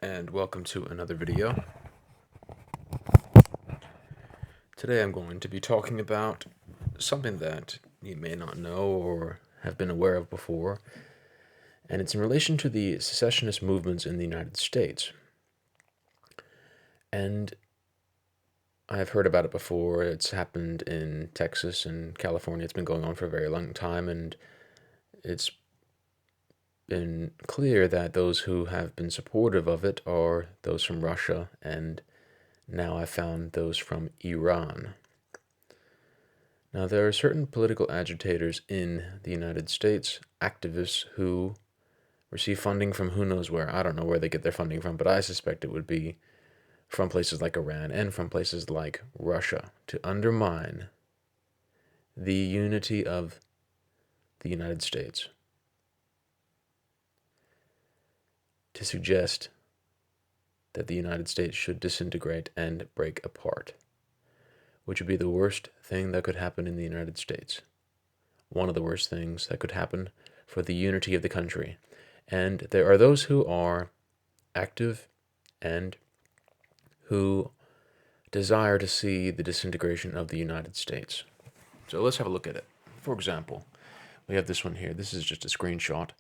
And welcome to another video. Today I'm going to be talking about something that you may not know or have been aware of before, and it's in relation to the secessionist movements in the United States. And I've heard about it before. It's happened in Texas and California. It's been going on for a very long time, and it's been clear that those who have been supportive of it are those from Russia, and now I found those from Iran. Now, there are certain political agitators in the United States, activists who receive funding from who knows where. I don't know where they get their funding from, but I suspect it would be from places like Iran and from places like Russia to undermine the unity of the United States, to suggest that the United States should disintegrate and break apart, which would be the worst thing that could happen in the United States. One of the worst things that could happen for the unity of the country. And there are those who are active and who desire to see the disintegration of the United States. So let's have a look at it. For example, we have this one here. This is just a screenshot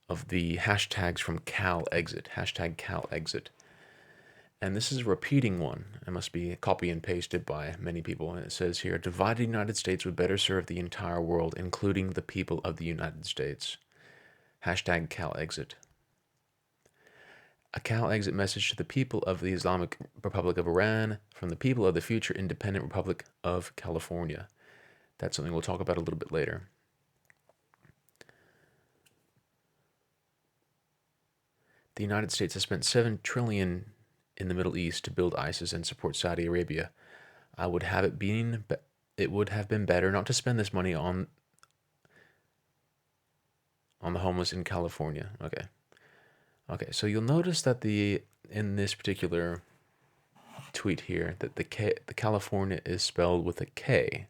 of the hashtags from calexit, hashtag calexit. And this is a repeating one. It must be copy and pasted by many people. And it says here, divided United States would better serve the entire world, including the people of the United States. Hashtag calexit. A calexit message to the people of the Islamic Republic of Iran from the people of the future independent Republic of California. That's something we'll talk about a little bit later. The United States has spent $7 trillion in the Middle East to build ISIS and support Saudi Arabia. It would have been better not to spend this money on the homeless in California. Okay, so you'll notice that in this particular tweet here that the California is spelled with a K.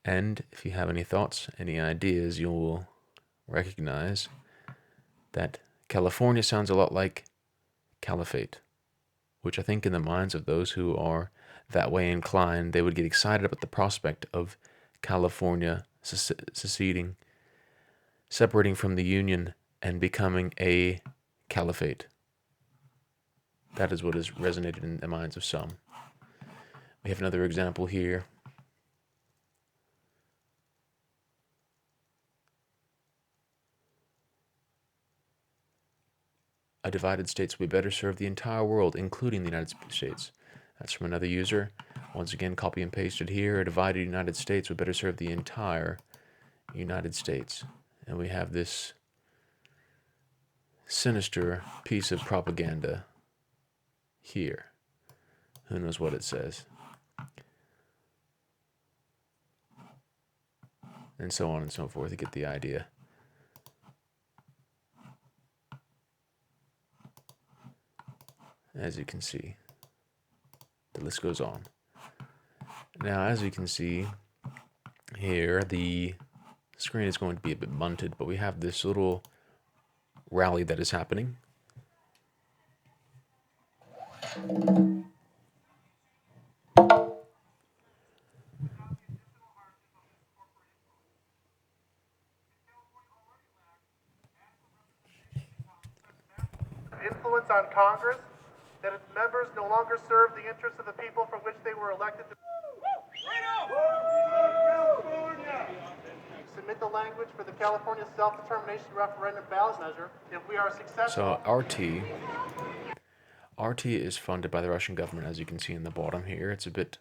And if you have any thoughts, any ideas, you will recognize that California sounds a lot like caliphate, which I think in the minds of those who are that way inclined, they would get excited about the prospect of California seceding, separating from the Union, and becoming a caliphate. That is what has resonated in the minds of some. We have another example here. A divided states would better serve the entire world, including the United States. That's from another user. Once again, copy and pasted here. A divided United States would better serve the entire United States. And we have this sinister piece of propaganda here. Who knows what it says? And so on and so forth. You get the idea. As you can see, the list goes on. Now, as you can see here, the screen is going to be a bit bunted, but we have this little rally that is happening. Influence on Congress, that its members no longer serve the interests of the people for which they were elected to submit the language for the California self-determination referendum ballot measure if we are successful. So RT is funded by the Russian government, as you can see in the bottom here. It's a bit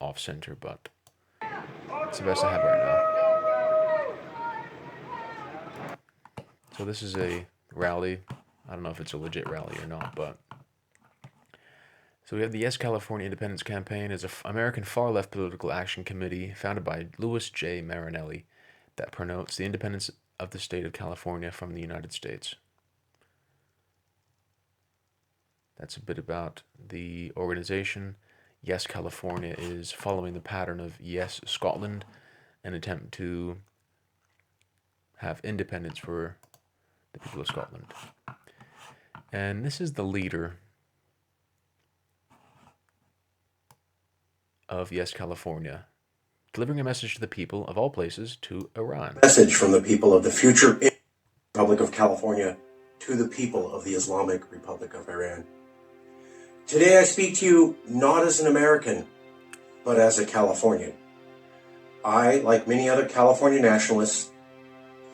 off-center, but it's the best I have right now. So this is a rally. I don't know if it's a legit rally or not, but so we have the Yes California Independence Campaign is an American far-left political action committee founded by Louis J. Marinelli that promotes the independence of the state of California from the United States. That's a bit about the organization. Yes California is following the pattern of Yes Scotland, an attempt to have independence for the people of Scotland. And this is the leader of Yes California, delivering a message to the people of all places to Iran. Message from the people of the future Republic of California to the people of the Islamic Republic of Iran. Today I speak to you not as an American, but as a Californian. I, like many other California nationalists,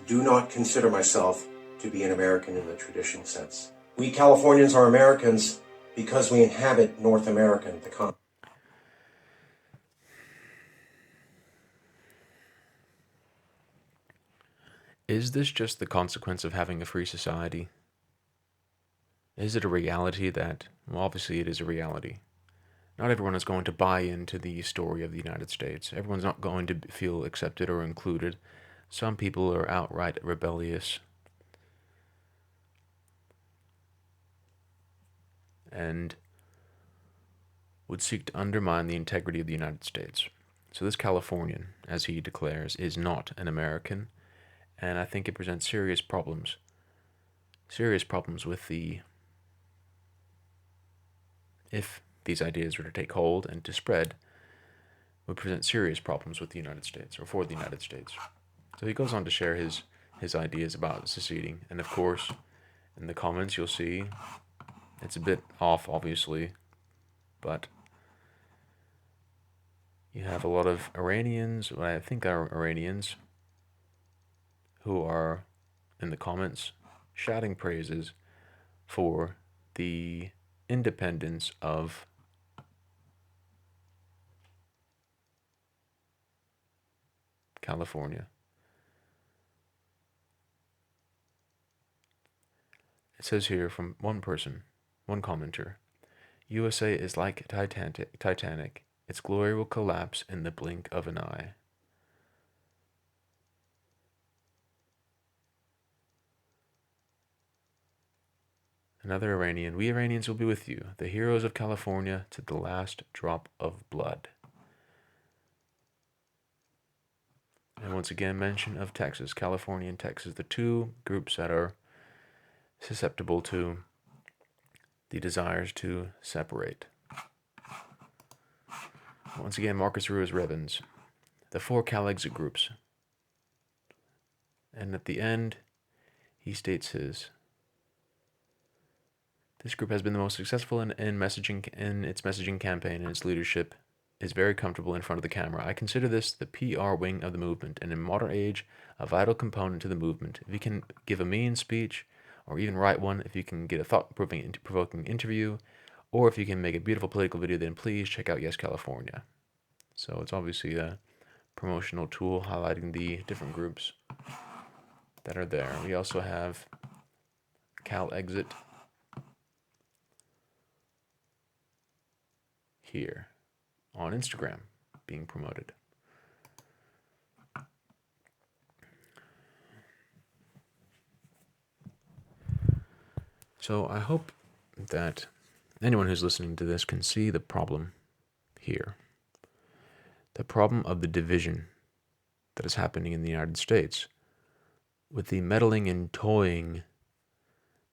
do not consider myself to be an American in the traditional sense. We Californians are Americans because we inhabit North America, the continent. Is this just the consequence of having a free society? Is it a reality that, well, obviously it is a reality. Not everyone is going to buy into the story of the United States. Everyone's not going to feel accepted or included. Some people are outright rebellious and would seek to undermine the integrity of the United States. So this Californian, as he declares, is not an American, and I think it presents serious problems. Serious problems with if these ideas were to take hold and to spread, would present serious problems with the United States, or for the United States. So he goes on to share his ideas about seceding, and of course, in the comments you'll see it's a bit off, obviously, but you have a lot of Iranians, what I think are Iranians, who are in the comments shouting praises for the independence of California. It says here from one person, one commenter, USA is like Titanic. Its glory will collapse in the blink of an eye. Another Iranian, we Iranians will be with you, the heroes of California to the last drop of blood. And once again, mention of Texas, California and Texas, the two groups that are susceptible to the desires to separate. Once again, Marcus Ruiz Revens, the four calexit groups. And at the end, he states his. This group has been the most successful in messaging in its messaging campaign, and its leadership is very comfortable in front of the camera. I consider this the PR wing of the movement, and in modern age, a vital component to the movement. If you can give a mean speech, or even write one, if you can get a thought-provoking interview, or if you can make a beautiful political video, then please check out Yes California. So it's obviously a promotional tool highlighting the different groups that are there. We also have calexit here on Instagram being promoted. So I hope that anyone who's listening to this can see the problem here. The problem of the division that is happening in the United States with the meddling and toying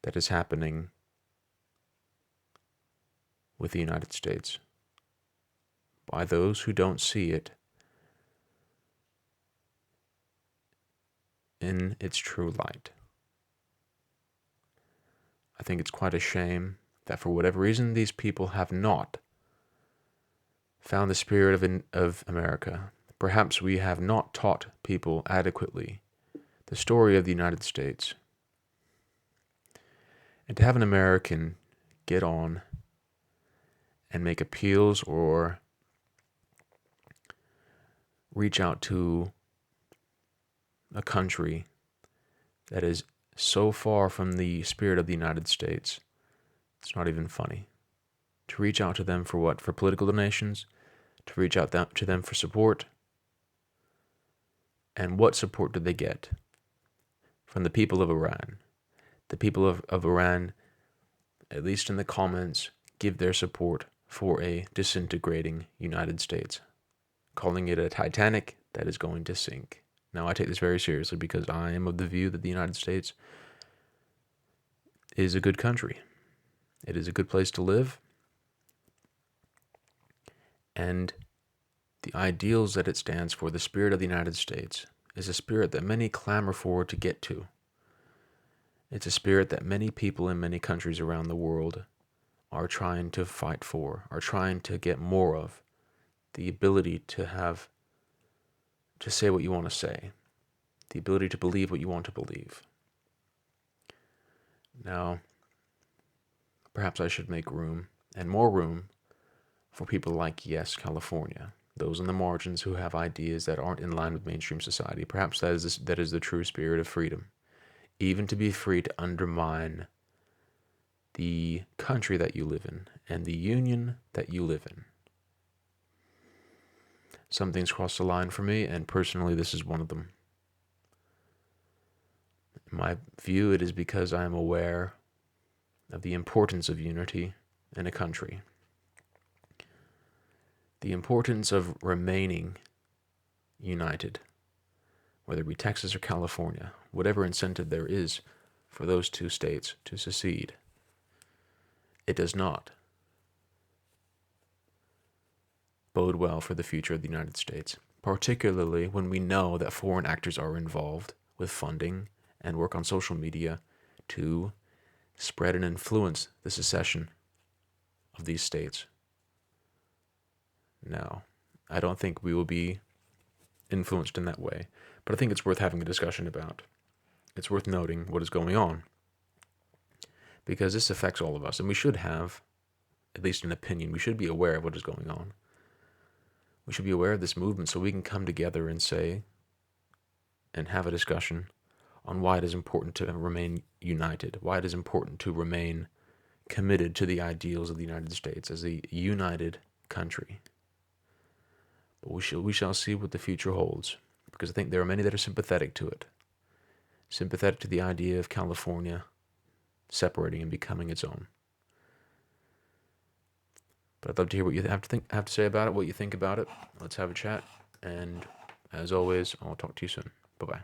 that is happening with the United States by those who don't see it in its true light. I think it's quite a shame that for whatever reason these people have not found the spirit of America. Perhaps we have not taught people adequately the story of the United States. And to have an American get on and make appeals or reach out to a country that is so far from the spirit of the United States, it's not even funny. To reach out to them for what? For political donations? To reach out to them for support? And what support did they get? From the people of Iran. The people of Iran, at least in the comments, give their support for a disintegrating United States, calling it a Titanic that is going to sink. Now, I take this very seriously because I am of the view that the United States is a good country. It is a good place to live, and the ideals that it stands for, the spirit of the United States, is a spirit that many clamor for to get to. It's a spirit that many people in many countries around the world are trying to fight for, are trying to get more of. The ability to say what you want to say, the ability to believe what you want to believe. Now, perhaps I should make room, and more room, for people like Yes, California, those on the margins who have ideas that aren't in line with mainstream society. Perhaps that is the true spirit of freedom, even to be free to undermine the country that you live in and the union that you live in. Some things cross the line for me, and personally, this is one of them. In my view, it is because I am aware of the importance of unity in a country, the importance of remaining united, whether it be Texas or California, whatever incentive there is for those two states to secede. It does not bode well for the future of the United States, particularly when we know that foreign actors are involved with funding and work on social media to spread and influence the secession of these states. Now, I don't think we will be influenced in that way, but I think it's worth having a discussion about. It's worth noting what is going on, because this affects all of us, and we should have at least an opinion. We should be aware of what is going on. We should be aware of this movement so we can come together and say and have a discussion on why it is important to remain united, why it is important to remain committed to the ideals of the United States as a united country. But we shall see what the future holds, because I think there are many that are sympathetic to it, sympathetic to the idea of California separating and becoming its own. But I'd love to hear what you have to say about it, what you think about it. Let's have a chat, and as always, I'll talk to you soon. Bye-bye.